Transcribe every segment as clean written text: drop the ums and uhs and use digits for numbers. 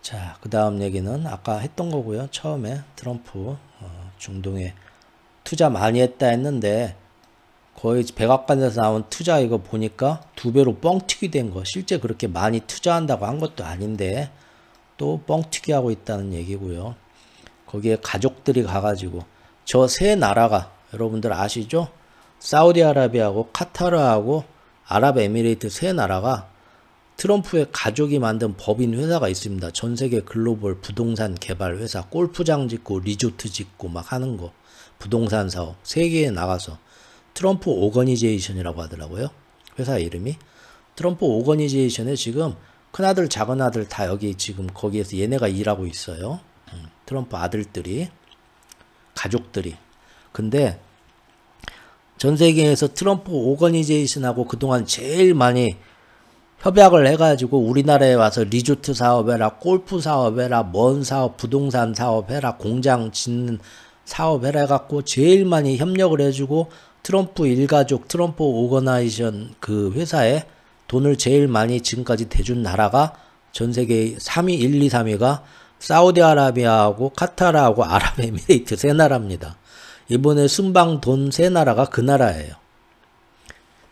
자, 그 다음 얘기는 아까 했던 거고요. 처음에 트럼프 중동에 투자 많이 했다 했는데 거의 백악관에서 나온 투자 이거 보니까 2배로 뻥튀기 된 거. 실제 그렇게 많이 투자한다고 한 것도 아닌데 또 뻥튀기 하고 있다는 얘기고요. 거기에 가족들이 가가지고 저 세 나라가 여러분들 아시죠? 사우디아라비아하고 카타르하고 아랍에미레이트 세 나라가 트럼프의 가족이 만든 법인 회사가 있습니다. 전 세계 글로벌 부동산 개발 회사, 골프장 짓고 리조트 짓고 막 하는 거, 부동산 사업 세계에 나가서 트럼프 오거니제이션이라고 하더라고요. 회사 이름이. 트럼프 오거니제이션에 지금 큰아들 작은아들 다 여기 지금 거기에서 얘네가 일하고 있어요. 트럼프 아들들이, 가족들이. 근데 전 세계에서 트럼프 오거니제이션하고 그동안 제일 많이 협약을 해가지고 우리나라에 와서 리조트 사업해라, 골프 사업해라, 뭔 사업, 부동산 사업해라, 공장 짓는 사업해라 해갖고 제일 많이 협력을 해주고 트럼프 일가족, 트럼프 오거나이션 그 회사에 돈을 제일 많이 지금까지 대준 나라가 전 세계 3위, 1, 2, 3위가 사우디아라비아하고 카타르하고 아랍에미레이트 세 나라입니다. 이번에 순방 돈 세 나라가 그 나라예요.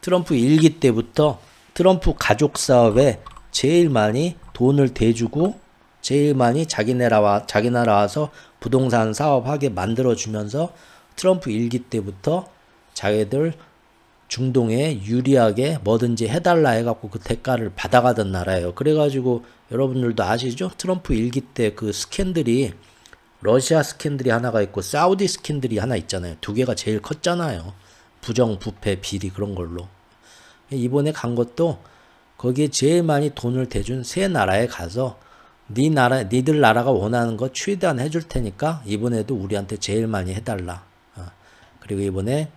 트럼프 일기 때부터 트럼프 가족 사업에 제일 많이 돈을 대주고 제일 많이 자기 나라 와서 부동산 사업하게 만들어주면서 트럼프 일기 때부터 자기들 중동에 유리하게 뭐든지 해달라 해갖고 그 대가를 받아가던 나라예요. 그래가지고 여러분들도 아시죠? 트럼프 일기 때 그 스캔들이 러시아 스캔들이 하나가 있고 사우디 스캔들이 하나 있잖아요. 두 개가 제일 컸잖아요. 부정, 부패, 비리 그런 걸로. 이번에 간 것도 거기에 제일 많이 돈을 대준 세 나라에 가서 니들 나라가 원하는 거 최대한 해줄 테니까 이번에도 우리한테 제일 많이 해달라. 그리고 이번에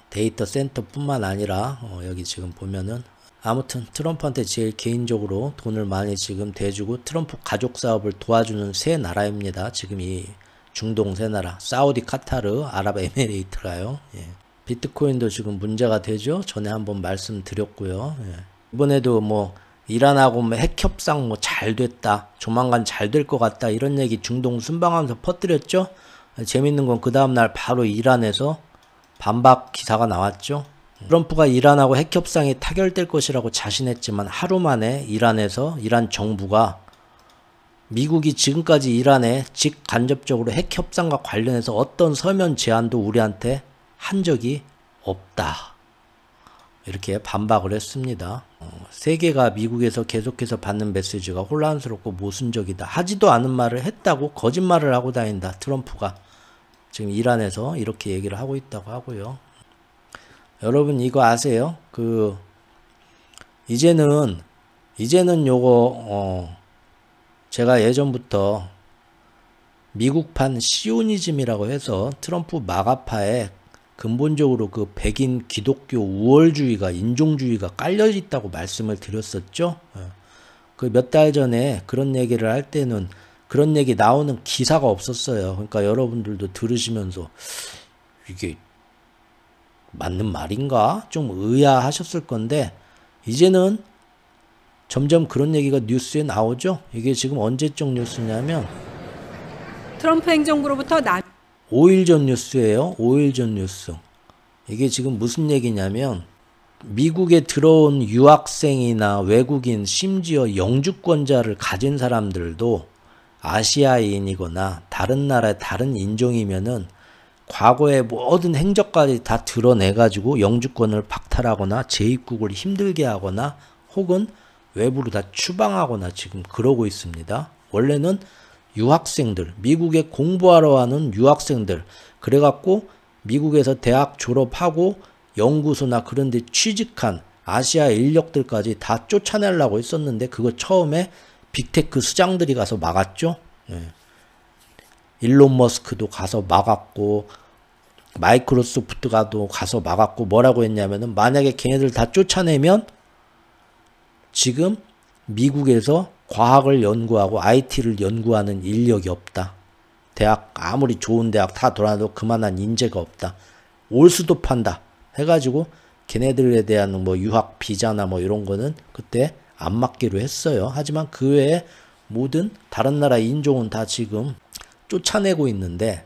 데이터 센터뿐만 아니라 여기 지금 보면은 아무튼 트럼프한테 제일 개인적으로 돈을 많이 지금 대주고 트럼프 가족 사업을 도와주는 세 나라입니다. 지금 이 중동 세 나라, 사우디, 카타르, 아랍에미레이트가요. 예. 비트코인도 지금 문제가 되죠. 전에 한번 말씀드렸고요. 예. 이번에도 뭐 이란하고 뭐 핵 협상 뭐 잘 됐다, 조만간 잘 될 것 같다 이런 얘기 중동 순방하면서 퍼뜨렸죠. 재밌는 건 그 다음날 바로 이란에서 반박 기사가 나왔죠. 트럼프가 이란하고 핵 협상이 타결될 것이라고 자신했지만 하루 만에 이란에서 이란 정부가 미국이 지금까지 이란에 직간접적으로 핵 협상과 관련해서 어떤 서면 제안도 우리한테 한 적이 없다. 이렇게 반박을 했습니다. 세계가 미국에서 계속해서 받는 메시지가 혼란스럽고 모순적이다. 하지도 않은 말을 했다고 거짓말을 하고 다닌다. 트럼프가 지금 이란에서 이렇게 얘기를 하고 있다고 하고요. 여러분 이거 아세요? 이제는 요거 제가 예전부터 미국판 시오니즘이라고 해서 트럼프 마가파에 근본적으로 그 백인 기독교 우월주의가 인종주의가 깔려 있다고 말씀을 드렸었죠. 그 몇 달 전에 그런 얘기를 할 때는 그런 얘기 나오는 기사가 없었어요. 그러니까 여러분들도 들으시면서 이게 맞는 말인가? 좀 의아하셨을 건데 이제는 점점 그런 얘기가 뉴스에 나오죠. 이게 지금 언제적 뉴스냐면 트럼프 행정부로부터 5일 전 뉴스예요. 5일 전 뉴스. 이게 지금 무슨 얘기냐면 미국에 들어온 유학생이나 외국인 심지어 영주권자를 가진 사람들도 아시아인이거나 다른 나라의 다른 인종이면은 과거의 모든 행적까지 다 드러내가지고 영주권을 박탈하거나 재입국을 힘들게 하거나 혹은 외부로 다 추방하거나 지금 그러고 있습니다. 원래는 유학생들, 미국에 공부하러 가는 유학생들, 그래갖고 미국에서 대학 졸업하고 연구소나 그런 데 취직한 아시아 인력들까지 다 쫓아내려고 했었는데 그거 처음에 빅테크 수장들이 가서 막았죠. 예. 일론 머스크도 가서 막았고 마이크로소프트가 가서 막았고 뭐라고 했냐면은 만약에 걔네들 다 쫓아내면 지금 미국에서 과학을 연구하고 IT를 연구하는 인력이 없다. 대학 아무리 좋은 대학 다 돌아도 그만한 인재가 없다. 올 수도 판다. 해가지고 걔네들에 대한 뭐 유학 비자나 뭐 이런 거는 그때 안 맞기로 했어요. 하지만 그 외에 모든 다른 나라 인종은 다 지금 쫓아내고 있는데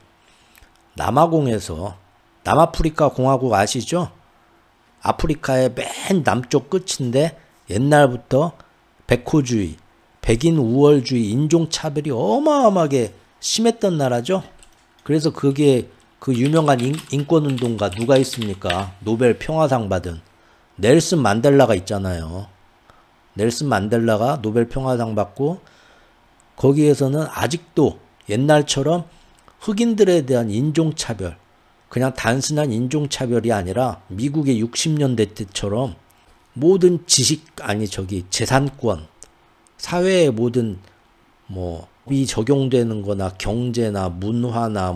남아공에서 남아프리카 공화국 아시죠? 아프리카의 맨 남쪽 끝인데 옛날부터 백호주의, 백인 우월주의, 인종차별이 어마어마하게 심했던 나라죠. 그래서 그게 그 유명한 인권운동가 누가 있습니까? 노벨 평화상 받은 넬슨 만델라가 있잖아요. 넬슨 만델라가 노벨 평화상 받고 거기에서는 아직도 옛날처럼 흑인들에 대한 인종차별, 그냥 단순한 인종차별이 아니라 미국의 60년대 때처럼 모든 재산권, 사회의 모든 이 적용되는 거나 경제나 문화나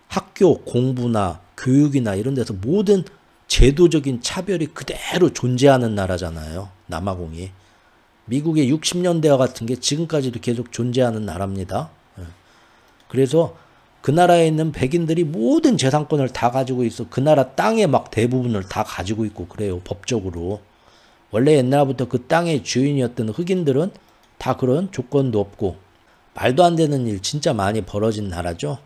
학교 공부나 교육이나 이런 데서 모든 제도적인 차별이 그대로 존재하는 나라잖아요. 남아공이. 미국의 60년대와 같은 게 지금까지도 계속 존재하는 나라입니다. 그래서 그 나라에 있는 백인들이 모든 재산권을 다 가지고 있어. 그 나라 땅의 막 대부분을 다 가지고 있고 그래요. 법적으로. 원래 옛날부터 그 땅의 주인이었던 흑인들은 다 그런 조건도 없고 말도 안 되는 일 진짜 많이 벌어진 나라죠.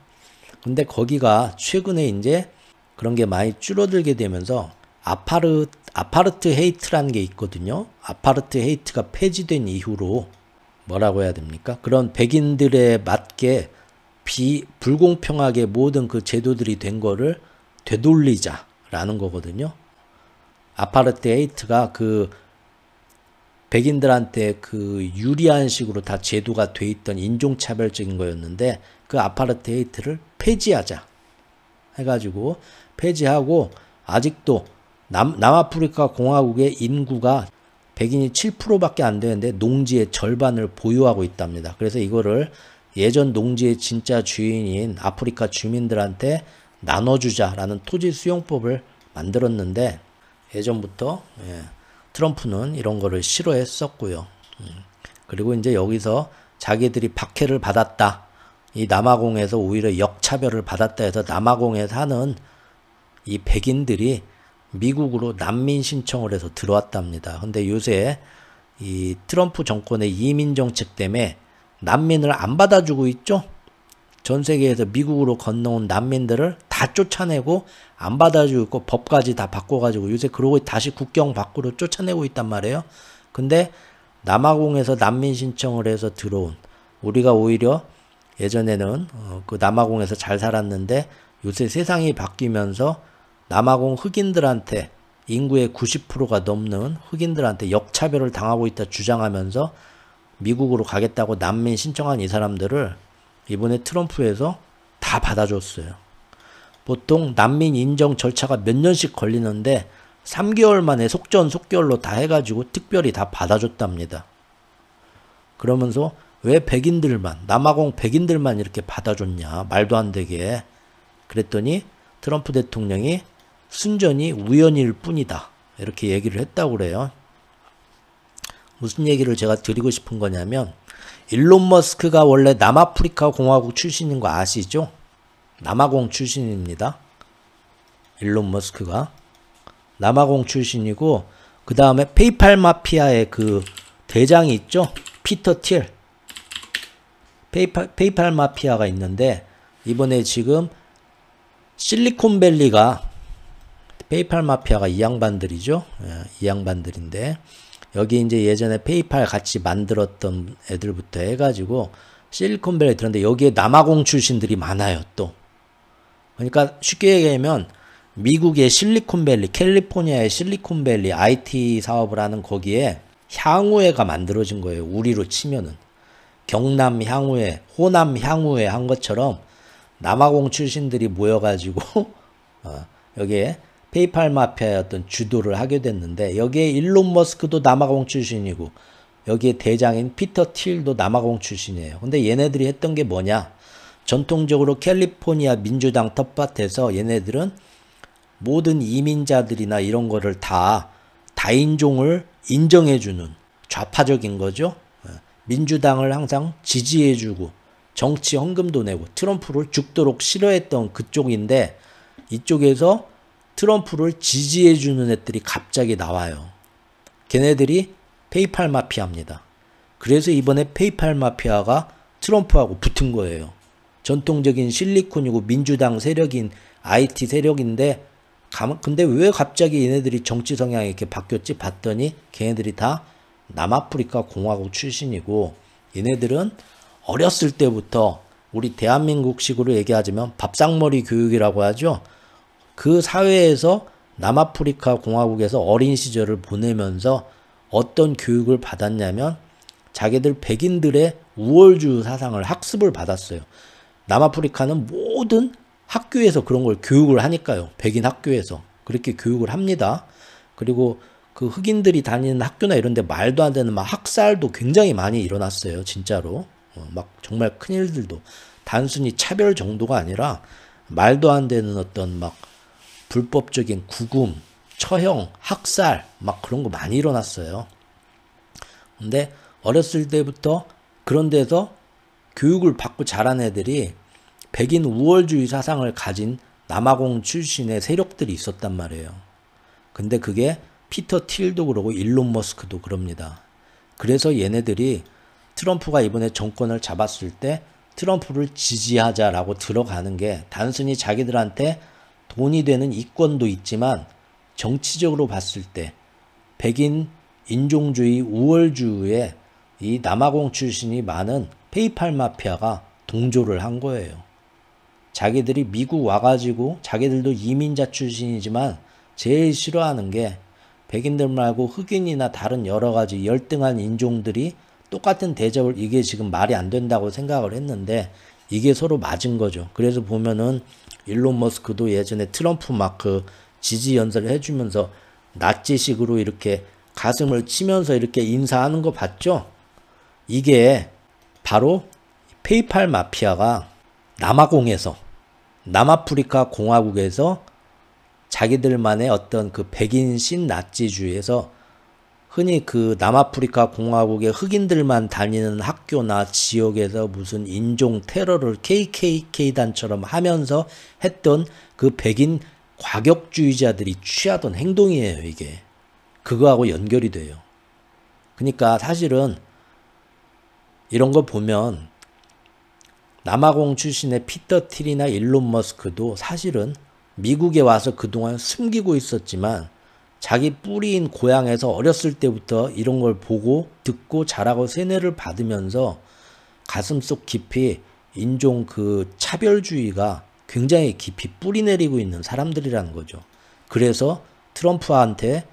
근데 거기가 최근에 이제 그런 게 많이 줄어들게 되면서 아파르트 헤이트라는 게 있거든요. 아파르트 헤이트가 폐지된 이후로 뭐라고 해야 됩니까? 그런 백인들에 맞게 불공평하게 모든 그 제도들이 된 거를 되돌리자라는 거거든요. 아파르트 헤이트가 그 백인들한테 그 유리한 식으로 다 제도가 돼 있던 인종차별적인 거였는데 그 아파르트 헤이트를 폐지하자 해가지고 폐지하고 아직도 남아프리카 공화국의 인구가 백인이 7%밖에 안 되는데 농지의 절반을 보유하고 있답니다. 그래서 이거를 예전 농지의 진짜 주인인 아프리카 주민들한테 나눠주자라는 토지 수용법을 만들었는데 예전부터 트럼프는 이런 거를 싫어했었고요. 그리고 이제 여기서 자기들이 박해를 받았다. 이 남아공에서 오히려 역차별을 받았다 해서 남아공에 사는 이 백인들이 미국으로 난민 신청을 해서 들어왔답니다. 근데 요새 이 트럼프 정권의 이민 정책 때문에 난민을 안 받아주고 있죠? 전 세계에서 미국으로 건너온 난민들을 다 쫓아내고 안 받아주고 있고 법까지 다 바꿔가지고 요새 그러고 다시 국경 밖으로 쫓아내고 있단 말이에요. 근데 남아공에서 난민 신청을 해서 들어온 우리가 오히려 예전에는 그 남아공에서 잘 살았는데 요새 세상이 바뀌면서 남아공 흑인들한테 인구의 90%가 넘는 흑인들한테 역차별을 당하고 있다 주장하면서 미국으로 가겠다고 난민 신청한 이 사람들을 이번에 트럼프에서 다 받아줬어요. 보통 난민 인정 절차가 몇 년씩 걸리는데 3개월 만에 속전속결로 다 해가지고 특별히 다 받아줬답니다. 그러면서 왜 남아공 백인들만 이렇게 받아줬냐, 말도 안 되게. 그랬더니 트럼프 대통령이 순전히 우연일 뿐이다, 이렇게 얘기를 했다고 그래요. 무슨 얘기를 제가 드리고 싶은 거냐면 일론 머스크가 원래 남아프리카 공화국 출신인 거 아시죠? 남아공 출신입니다. 일론 머스크가 남아공 출신이고 그 다음에 페이팔 마피아의 그 대장이 있죠? 피터 틸. 페이팔 마피아가 있는데 이번에 지금 실리콘밸리가 페이팔 마피아가 이 양반들이죠. 이 양반들인데 여기 이제 예전에 페이팔 같이 만들었던 애들부터 해가지고 실리콘밸리 들었는데 여기에 남아공 출신들이 많아요 또. 그러니까 쉽게 얘기하면 미국의 실리콘밸리, 캘리포니아의 실리콘밸리 IT 사업을 하는 거기에 향후회가 만들어진 거예요. 우리로 치면은 경남 향후회, 호남 향후회 한 것처럼 남아공 출신들이 모여가지고 여기에 페이팔 마피아의 어떤 주도를 하게 됐는데 여기에 일론 머스크도 남아공 출신이고 여기에 대장인 피터 틸도 남아공 출신이에요. 근데 얘네들이 했던 게 뭐냐? 전통적으로 캘리포니아 민주당 텃밭에서 얘네들은 모든 이민자들이나 이런 거를 다인종을 인정해주는 좌파적인 거죠. 민주당을 항상 지지해주고 정치 헌금도 내고 트럼프를 죽도록 싫어했던 그쪽인데 이쪽에서 트럼프를 지지해주는 애들이 갑자기 나와요. 걔네들이 페이팔 마피아입니다. 그래서 이번에 페이팔 마피아가 트럼프하고 붙은 거예요. 전통적인 실리콘이고 민주당 세력인 IT 세력인데 근데 왜 갑자기 얘네들이 정치 성향이 이렇게 바뀌었지 봤더니 걔네들이 다 남아프리카 공화국 출신이고 얘네들은 어렸을 때부터 우리 대한민국식으로 얘기하자면 밥상머리 교육이라고 하죠. 그 사회에서 남아프리카 공화국에서 어린 시절을 보내면서 어떤 교육을 받았냐면 자기들 백인들의 우월주의 사상을 학습을 받았어요. 남아프리카는 모든 학교에서 그런 걸 교육을 하니까요. 백인 학교에서 그렇게 교육을 합니다. 그리고 그 흑인들이 다니는 학교나 이런 데 말도 안 되는 막 학살도 굉장히 많이 일어났어요. 진짜로. 막 정말 큰일들도 단순히 차별 정도가 아니라 말도 안 되는 어떤 막 불법적인 구금, 처형, 학살 막 그런 거 많이 일어났어요. 근데 어렸을 때부터 그런 데서 교육을 받고 자란 애들이 백인 우월주의 사상을 가진 남아공 출신의 세력들이 있었단 말이에요. 근데 그게 피터 틸도 그러고 일론 머스크도 그럽니다. 그래서 얘네들이 트럼프가 이번에 정권을 잡았을 때 트럼프를 지지하자라고 들어가는 게 단순히 자기들한테 돈이 되는 이권도 있지만 정치적으로 봤을 때 백인 인종주의 우월주의에 이 남아공 출신이 많은 페이팔 마피아가 동조를 한 거예요. 자기들이 미국 와가지고 자기들도 이민자 출신이지만 제일 싫어하는 게 백인들 말고 흑인이나 다른 여러 가지 열등한 인종들이 똑같은 대접을 이게 지금 말이 안 된다고 생각을 했는데 이게 서로 맞은 거죠. 그래서 보면은 일론 머스크도 예전에 트럼프 막 그 지지 연설을 해주면서 나치식으로 이렇게 가슴을 치면서 이렇게 인사하는 거 봤죠? 이게 바로 페이팔 마피아가 남아공에서 남아프리카 공화국에서 자기들만의 어떤 그 백인 신나치주의에서 흔히 그 남아프리카 공화국의 흑인들만 다니는 학교나 지역에서 무슨 인종 테러를 KKK단처럼 하면서 했던 그 백인 과격주의자들이 취하던 행동이에요, 이게. 그거하고 연결이 돼요. 그러니까 사실은 이런 거 보면 남아공 출신의 피터 틸이나 일론 머스크도 사실은 미국에 와서 그동안 숨기고 있었지만 자기 뿌리인 고향에서 어렸을 때부터 이런 걸 보고 듣고 자라고 세뇌를 받으면서 가슴속 깊이 인종 그 차별주의가 굉장히 깊이 뿌리 내리고 있는 사람들이라는 거죠. 그래서 트럼프한테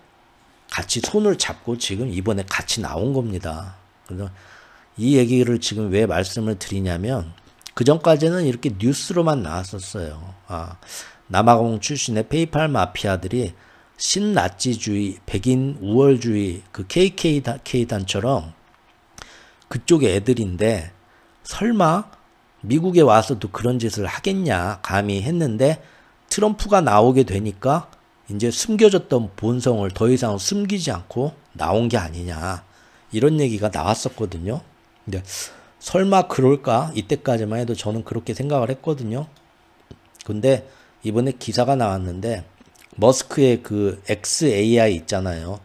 같이 손을 잡고 지금 이번에 같이 나온 겁니다. 그래서 이 얘기를 지금 왜 말씀을 드리냐면 그전까지는 이렇게 뉴스로만 나왔었어요. 남아공 출신의 페이팔 마피아들이 신나치주의, 백인 우월주의 그 KKK단처럼 그쪽의 애들인데 설마 미국에 와서도 그런 짓을 하겠냐 감히 했는데 트럼프가 나오게 되니까 이제 숨겨졌던 본성을 더 이상 숨기지 않고 나온 게 아니냐 이런 얘기가 나왔었거든요. 근데 설마 그럴까? 이때까지만 해도 저는 그렇게 생각을 했거든요. 근데 이번에 기사가 나왔는데 머스크의 그 XAI 있잖아요.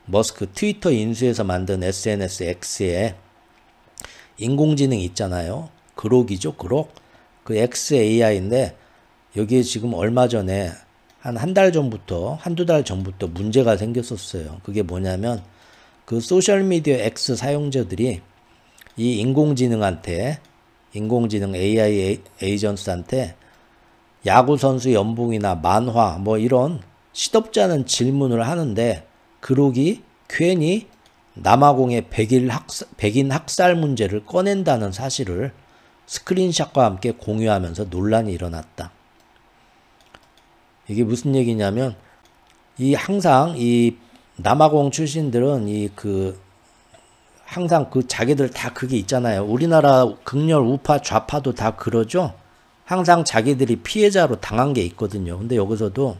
머스크 트위터 인수해서 만든 SNS X에 인공지능 있잖아요. 그록이죠, 그록. 그 XAI인데 여기에 지금 얼마 전에 한 달 전부터 한두 달 전부터 문제가 생겼었어요. 그게 뭐냐면 그 소셜미디어 X 사용자들이 이 인공지능 AI 에이전트한테 야구선수 연봉이나 만화 뭐 이런 시덥지 않은 질문을 하는데 그록이 괜히 남아공의 백인 학살 문제를 꺼낸다는 사실을 스크린샷과 함께 공유하면서 논란이 일어났다. 이게 무슨 얘기냐면 항상 이 남아공 출신들은 항상 그 자기들 다 그게 있잖아요. 우리나라 극렬 우파 좌파도 다 그러죠. 항상 자기들이 피해자로 당한 게 있거든요. 근데 여기서도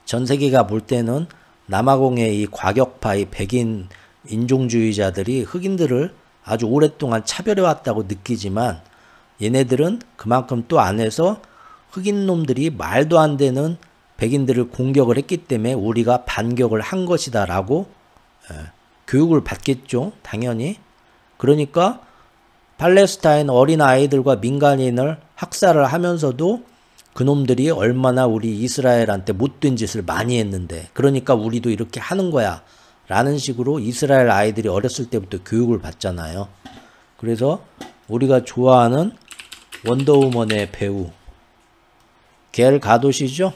전 세계가 볼 때는 남아공의 이 과격파, 이 백인 인종주의자들이 흑인들을 아주 오랫동안 차별해왔다고 느끼지만 얘네들은 그만큼 또 안에서 흑인 놈들이 말도 안 되는 백인들을 공격을 했기 때문에 우리가 반격을 한 것이다 라고 교육을 받겠죠. 당연히. 그러니까 팔레스타인 어린 아이들과 민간인을 학살을 하면서도 그놈들이 얼마나 우리 이스라엘한테 못된 짓을 많이 했는데 그러니까 우리도 이렇게 하는 거야 라는 식으로 이스라엘 아이들이 어렸을 때부터 교육을 받잖아요. 그래서 우리가 좋아하는 원더우먼의 배우 겔 가도시죠.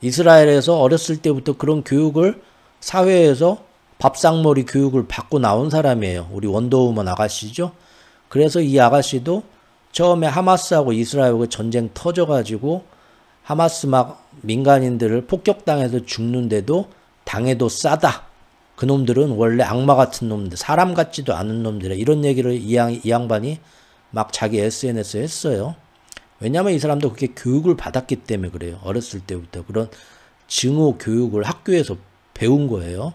이스라엘에서 어렸을 때부터 그런 교육을 사회에서 밥상머리 교육을 받고 나온 사람이에요. 우리 원더우먼 아가씨죠. 그래서 이 아가씨도 처음에 하마스하고 이스라엘하고 전쟁 터져가지고 하마스 막 민간인들을 폭격당해서 죽는데도 당해도 싸다. 그놈들은 원래 악마 같은 놈들, 사람 같지도 않은 놈들이야. 이런 얘기를 이 양반이 막 자기 SNS에 했어요. 왜냐하면 이 사람도 그렇게 교육을 받았기 때문에 그래요. 어렸을 때부터 그런 증오 교육을 학교에서 배운 거예요.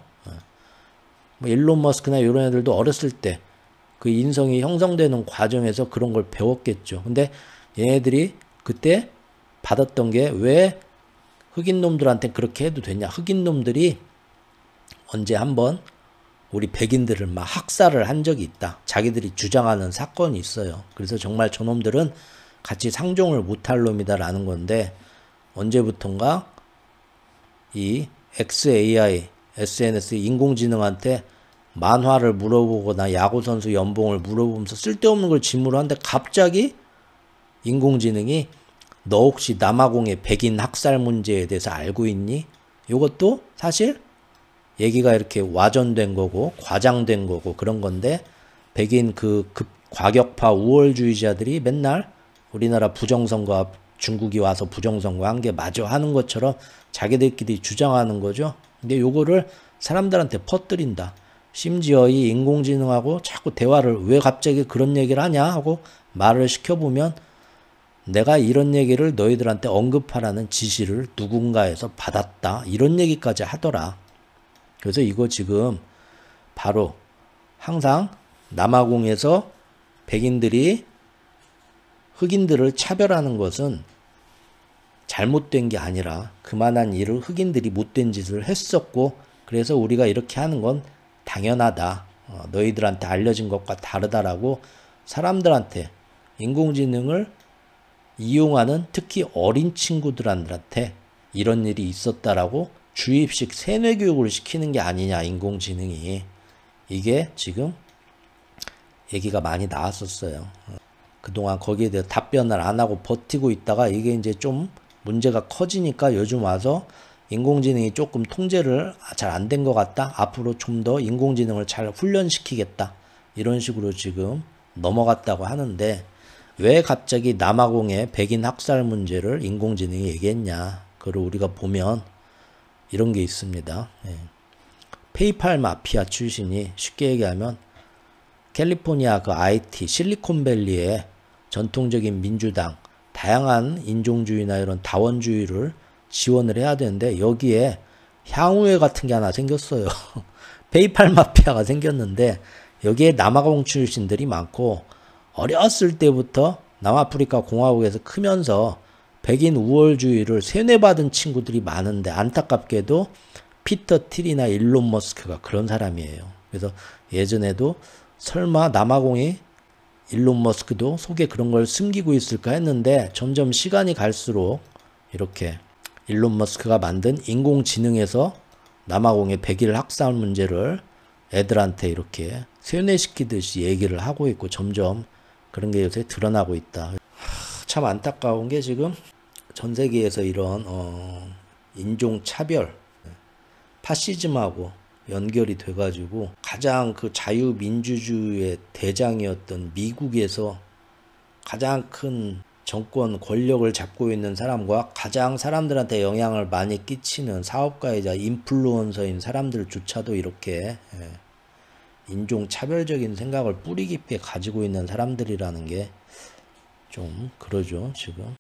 뭐 일론 머스크나 이런 애들도 어렸을 때 그 인성이 형성되는 과정에서 그런 걸 배웠겠죠. 근데 얘네들이 그때 받았던 게 왜 흑인 놈들한테 그렇게 해도 되냐. 흑인 놈들이 언제 한번 우리 백인들을 막 학살을 한 적이 있다. 자기들이 주장하는 사건이 있어요. 그래서 정말 저놈들은 같이 상종을 못할 놈이다라는 건데 언제부턴가 이 XAI, SNS 인공지능한테 만화를 물어보거나 야구선수 연봉을 물어보면서 쓸데없는 걸 질문을 하는데 갑자기 인공지능이 너 혹시 남아공의 백인 학살 문제에 대해서 알고 있니? 이것도 사실 얘기가 이렇게 와전된 거고 과장된 거고 그런 건데 백인 그 과격파 우월주의자들이 맨날 우리나라 부정선거 중국이 와서 부정선거 한 게 마저 하는 것처럼 자기들끼리 주장하는 거죠. 근데 요거를 사람들한테 퍼뜨린다. 심지어 이 인공지능하고 자꾸 대화를 왜 갑자기 그런 얘기를 하냐 하고 말을 시켜보면 내가 이런 얘기를 너희들한테 언급하라는 지시를 누군가에서 받았다. 이런 얘기까지 하더라. 그래서 이거 지금 바로 항상 남아공에서 백인들이 흑인들을 차별하는 것은 잘못된 게 아니라 그만한 일을 흑인들이 못된 짓을 했었고 그래서 우리가 이렇게 하는 건 당연하다. 너희들한테 알려진 것과 다르다라고 사람들한테 인공지능을 이용하는 특히 어린 친구들한테 이런 일이 있었다라고 주입식 세뇌교육을 시키는 게 아니냐 인공지능이. 이게 지금 얘기가 많이 나왔었어요. 그동안 거기에 대해 답변을 안 하고 버티고 있다가 이게 이제 좀 문제가 커지니까 요즘 와서 인공지능이 조금 통제를 잘 안 된 것 같다. 앞으로 좀 더 인공지능을 잘 훈련시키겠다. 이런 식으로 지금 넘어갔다고 하는데 왜 갑자기 남아공의 백인 학살 문제를 인공지능이 얘기했냐. 그걸 우리가 보면 이런 게 있습니다. 페이팔 마피아 출신이 쉽게 얘기하면 캘리포니아 그 IT 실리콘밸리의 전통적인 민주당 다양한 인종주의나 이런 다원주의를 지원을 해야 되는데 여기에 향후회 같은 게 하나 생겼어요. 페이팔 마피아가 생겼는데 여기에 남아공 출신들이 많고 어렸을 때부터 남아프리카 공화국에서 크면서 백인 우월주의를 세뇌받은 친구들이 많은데 안타깝게도 피터 틸이나 일론 머스크가 그런 사람이에요. 그래서 예전에도 설마 남아공이 일론 머스크도 속에 그런 걸 숨기고 있을까 했는데 점점 시간이 갈수록 이렇게 일론 머스크가 만든 인공지능에서 남아공의 백일 학살 문제를 애들한테 이렇게 세뇌시키듯이 얘기를 하고 있고 점점 그런 게 요새 드러나고 있다. 참 안타까운 게 지금 전 세계에서 이런 인종차별, 파시즘하고 연결이 돼가지고 가장 그 자유민주주의의 대장이었던 미국에서 가장 큰 정권 권력을 잡고 있는 사람과 가장 사람들한테 영향을 많이 끼치는 사업가이자 인플루언서인 사람들조차도 이렇게 인종차별적인 생각을 뿌리 깊게 가지고 있는 사람들이라는 게 좀 그러죠 지금.